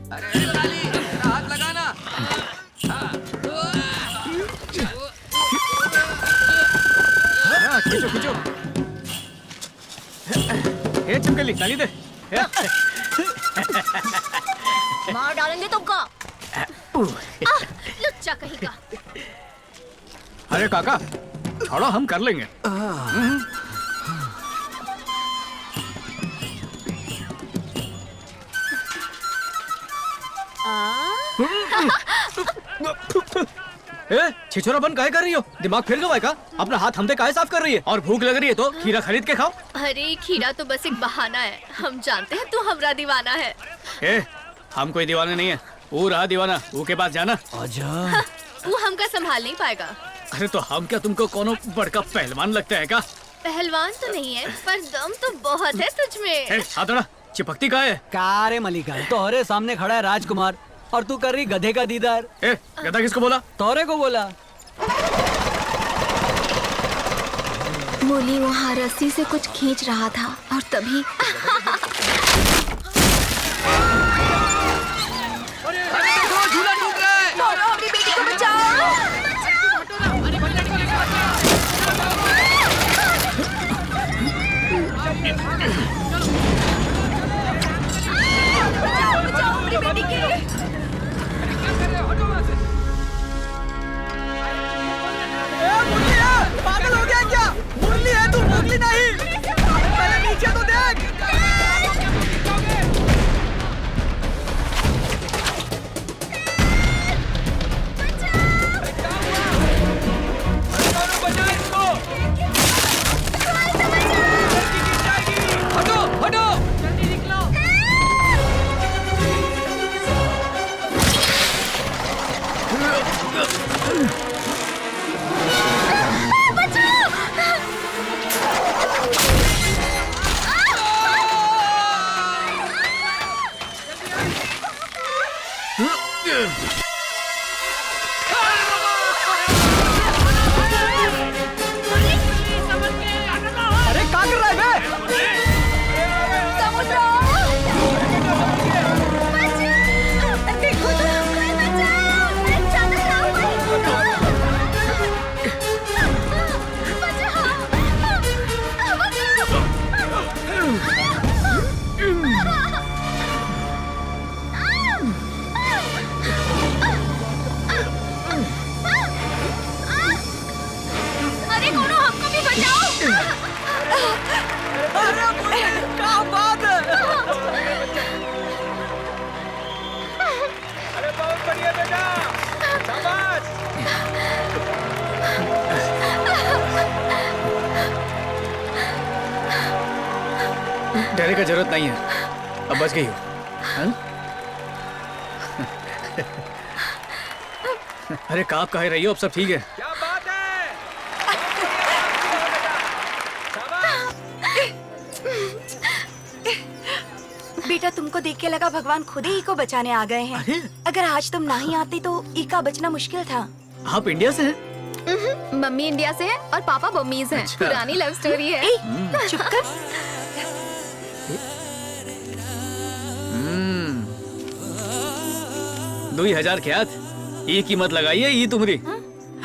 अरे काली, हाथ लगाना। खींचो खींचो। ये चिपकली ताली दे। मार डालेंगे तुमको। लुच्चा कहीं का। अरे काका छोड़ो, हम कर लेंगे। छिछोरापन काहे कर रही हो? दिमाग फेल गया का? अपना हाथ हमसे काहे साफ कर रही है? और भूख लग रही है तो खीरा खरीद के खाओ। अरे खीरा तो बस एक बहाना है। हम जानते हैं तू हमरा दीवाना है। हम कोई दीवाना नहीं है। वो रहा दीवाना, वो के पास जाना। आजा। वो हमका संभाल नहीं पाएगा। अरे तो हम क्या तुमको कोनो बड़का पहलवान लगता है का? पहलवान तो नहीं है, पर दम तो बहुत है तुझमें। हाथड़ा चिपकती का है? का रे मलिका, तोहरे सामने खड़ा है राजकुमार और तू कर रही गधे का दीदार। गधा किसको बोला? तोरे को बोला। मुरली वहाँ रस्सी से कुछ खींच रहा था और तभी झूला टूट रहा है। अपनी बेटी को बचाओ। बचाओ अपनी बेटी की। पागल हो गया क्या? मुरली है तू, मुरली नहीं। पहले नीचे तो देख। हटो हटो, जल्दी निकलो। अरे क्या कर रहा है बे? अरे कौनो हमको भी बचाओ। अरे मुरली, क्या बात है? अरे बहुत बढ़िया बेटा, शाबाश। डरने का जरूरत नहीं है, अब बच गई हो। अरे काप कहे रही हो? अब सब ठीक है। क्या बात है? बेटा तुमको देख के लगा भगवान खुद ही को बचाने आ गए हैं। अगर आज तुम नहीं आती तो ईका बचना मुश्किल था। आप इंडिया से हैं? मम्मी इंडिया से है और पापा बम्मीज हैं। अच्छा। पुरानी लव स्टोरी है। चुप कर। 2000 क्या ये कीमत लगाई है ये तुम्हारी?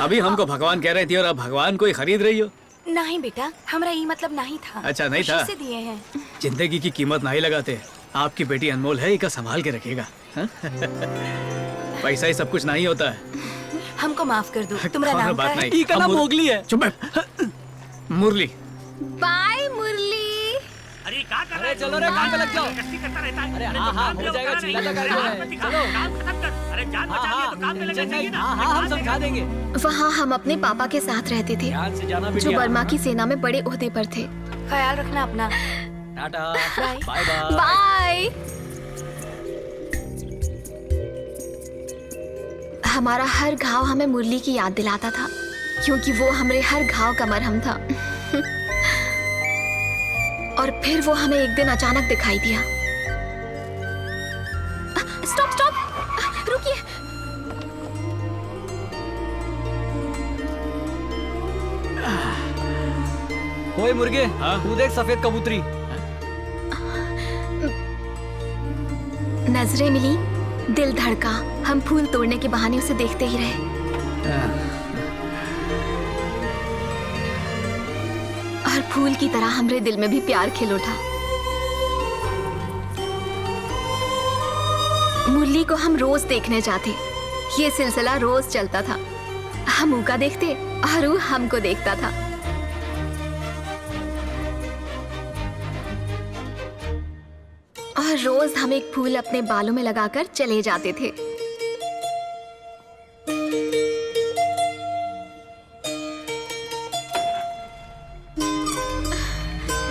अभी हमको भगवान कह रही थी और अब भगवान को ही खरीद रही हो। नहीं बेटा, हमारा ये मतलब नहीं था। अच्छा नहीं खुशी था? से दिए हैं। जिंदगी की कीमत नहीं लगाते। आपकी बेटी अनमोल है, इका संभाल के रखेगा। हाँ? पैसा ही सब कुछ नहीं होता है। हमको माफ कर दो। तुम्हारा कौनो नाम क्या बात है? नहीं। ईका नाम मोगली है। चुप बैठ। मुरली। बाय मुरली। अरे चलो रे, काम पे लग जाओ। अरे हाँ हो जाएगा, चिल्ला लगा चलो। हाँ हम समझा देंगे। वहाँ हम अपने पापा के साथ रहते थे, ध्यान से जाना जो बिटिया। बर्मा की सेना में बड़े ओहदे पर थे। ख्याल रखना अपना। Tata, bye. Bye bye. Bye. हमारा हर घाव हमें मुरली की याद दिलाता था, क्योंकि वो हमारे हर घाव का मरहम था। और फिर वो हमें एक दिन अचानक दिखाई दिया। स्टॉप स्टॉप, रुकिए। ओए मुर्गे, हाँ? तू देख सफेद कबूतरी। नजरें मिली दिल धड़का, हम फूल तोड़ने के बहाने उसे देखते ही रहे। और फूल की तरह हमारे दिल में भी प्यार खिल उठा। मुरली को हम रोज देखने जाते। ये सिलसिला रोज चलता था। हम ऊ का देखते और वो हमको देखता था। और रोज हम एक फूल अपने बालों में लगाकर चले जाते थे।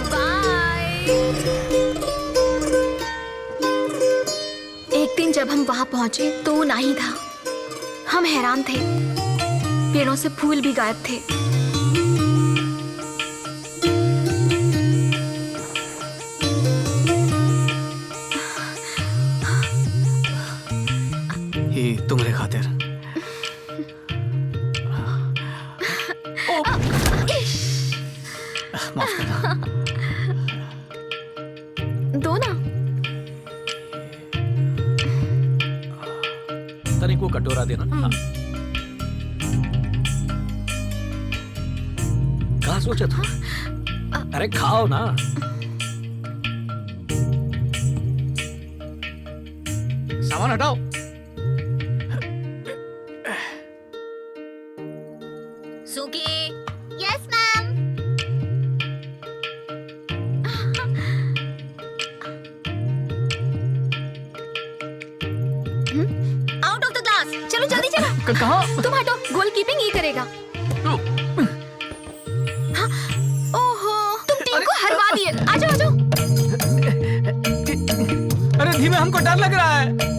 बाय। एक दिन जब हम वहां पहुंचे तो वो नहीं था। हम हैरान थे। पेड़ों से फूल भी गायब थे। ये तुम्हारे खातिर। माफ करना। दो ना। तनिक को कटोरा देना। कहाँ सोचा था? अरे खाओ ना। सामान हटाओ। सुकी। Yes ma'am. Out of the class. चलो जल्दी चलो। कहाँ? तुम हटो, गोलकीपिंग ही करेगा। हाँ, ओहो, तुम टीम को हरवा दिए। आ जाओ, आ जाओ। अरे धीमे, हमको डर लग रहा है।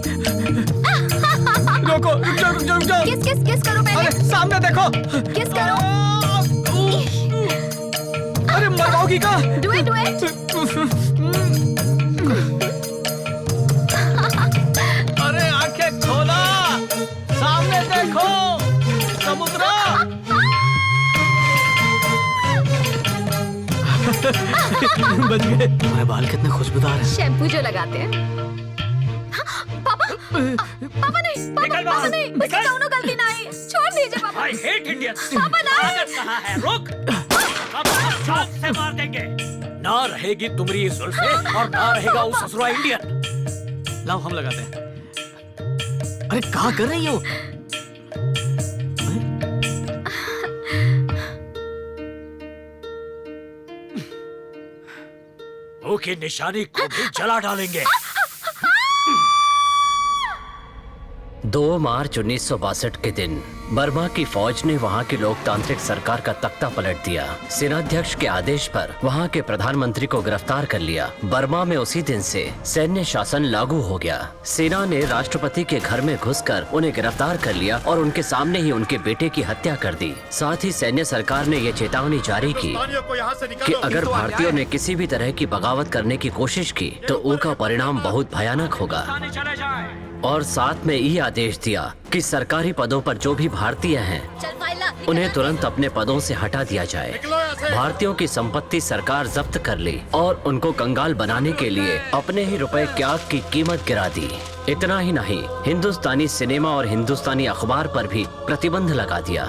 रुको, रुक जाओ, रुक जाओ, रुक जाओ। किस करो पहले। अरे सामने देखो। किस करो। अरे मरवाओगी का? Do it, do it। अरे आंखें खोला, सामने देखो, समुद्र। बच गए। तुम्हारे बाल कितने खुशबूदार हैं। शैम्पू जो लगाते हैं। हाँ, पापा नहीं, पापा नहीं, उसकी दोनों गलती नहीं। छोड़ दीजिए पापा। I hate Indians। पापा नहीं। आदत कहाँ है? रुक। अब चाक से मार देंगे। ना रहेगी तुम्हारी जुल्फे और ना रहेगा वो ससुरा इंडियन। लाओ हम लगाते हैं। अरे क्या कर रही हो? मुंह की निशानी को भी जला डालेंगे। 2 मार्च 1962 के दिन बर्मा की फौज ने वहां की लोकतांत्रिक सरकार का तख्ता पलट दिया। सेनाध्यक्ष के आदेश पर वहां के प्रधानमंत्री को गिरफ्तार कर लिया। बर्मा में उसी दिन से सैन्य शासन लागू हो गया। सेना ने राष्ट्रपति के घर में घुसकर उन्हें गिरफ्तार कर लिया और उनके सामने ही उनके बेटे की हत्या कर दी। साथ ही सैन्य सरकार ने ये चेतावनी जारी की कि अगर भारतीयों ने किसी भी तरह की बगावत करने की कोशिश की तो उसका परिणाम बहुत भयानक होगा। और साथ में ये आदेश दिया कि सरकारी पदों पर जो भी भारतीय हैं उन्हें तुरंत अपने पदों से हटा दिया जाए। भारतीयों की संपत्ति सरकार जब्त कर ली और उनको कंगाल बनाने के लिए अपने ही रुपए क्याक की कीमत गिरा दी। इतना ही नहीं, हिंदुस्तानी सिनेमा और हिंदुस्तानी अखबार पर भी प्रतिबंध लगा दिया।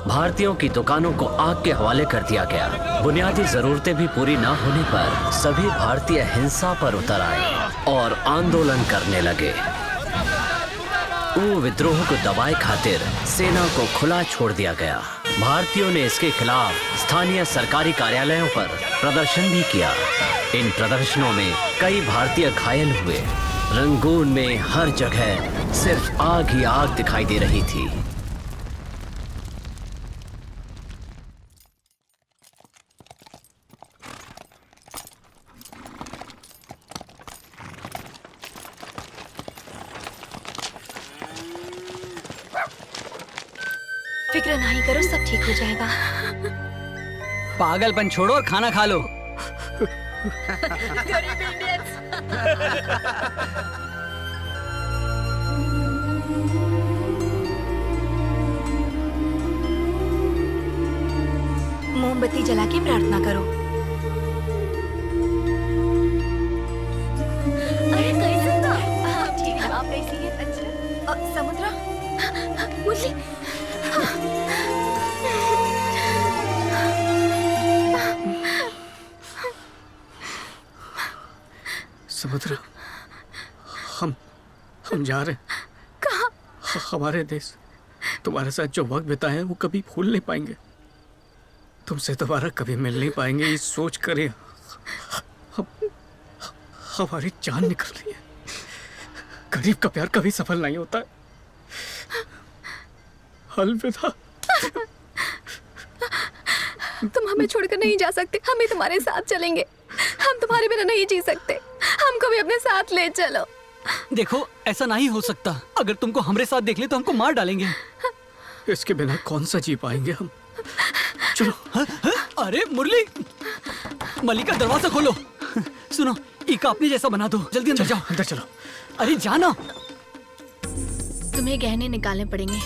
भारतीयों की दुकानों को आग के हवाले कर दिया गया। बुनियादी जरूरतें भी पूरी न होने पर सभी भारतीय हिंसा पर उतर आए और आंदोलन करने लगे। विद्रोह को दबाए खातिर सेना को खुला छोड़ दिया गया। भारतीयों ने इसके खिलाफ स्थानीय सरकारी कार्यालयों पर प्रदर्शन भी किया। इन प्रदर्शनों में कई भारतीय घायल हुए। रंगून में हर जगह सिर्फ आग ही आग दिखाई दे रही थी। फिक्र नहीं करो, सब ठीक हो जाएगा। पागलपन छोड़ो और खाना खा लो। गरीब इंडियंस। मोमबत्ती जला के प्रार्थना करो। अरे कैसे था? ठीक है, आप कैसी हैं? समुद्रा, मुरली, समुद्रा, हम जा रहे हैं। कहाँ? हमारे देश। तुम्हारे साथ जो वक्त बिताए हैं वो कभी भूल नहीं पाएंगे। तुमसे दोबारा कभी मिल नहीं पाएंगे, ये सोच कर ही हमारी जान निकल रही है। गरीब का प्यार कभी सफल नहीं होता है। अलविदा। तुम हमें छोड़कर नहीं जा सकते, हम ही तुम्हारे साथ चलेंगे। हम तुम्हारे बिना नहीं जी सकते, हमको भी अपने साथ ले चलो। देखो, ऐसा नहीं हो सकता। अगर तुमको हमरे साथ देख ले तो हमको मार डालेंगे। इसके बिना कौन सा जी पाएंगे हम। चलो। अरे मुरली, मलिका दरवाजा खोलो। सुनो, इका अपने जैसा बना दो। जल्दी अंदर जाओ। अंदर चलो। अरे जाना। तुम्हें गहने निकालने पड़ेंगे।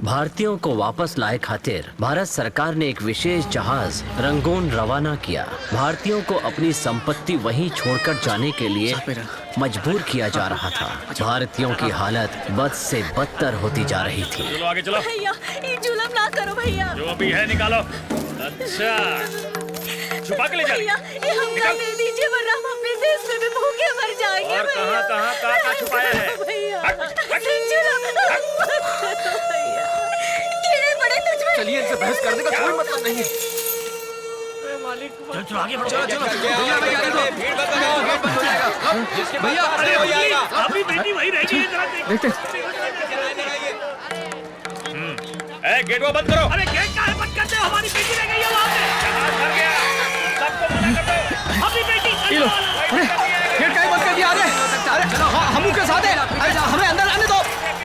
भारतीयों को वापस लाए खातिर भारत सरकार ने एक विशेष जहाज रंगून रवाना किया। भारतीयों को अपनी संपत्ति वहीं छोड़कर जाने के लिए मजबूर किया जा रहा था। भारतीयों की हालत बद से बदतर होती जा रही थी। चलो आगे चलो। भैया, ये जुल्म ना करो भैया। जो अभी है निकालो। अच्छा, छुपा के ले जा। भैया, ये हमको दे दीजिए वरना हम अपने देश में भी भूखे मर जाएंगे। और कहाँ छुपाया है? भैया, चलिए, इनसे बहस करने का कोई मतलब नहीं है। चलो आगे बढ़ो। चलो भैया, भैया भीड़ बंद करो, गेट बंद हो जाएगा। भैया अरे हो जाएगा। अभी बेटी वही रहेगी। देखते। ए, गेट वो बंद करो। अरे गेट का है बंद कर दो, हमारी बेटी रह गई है वहाँ पे। जहाज भर गया, सबको मना कर दो।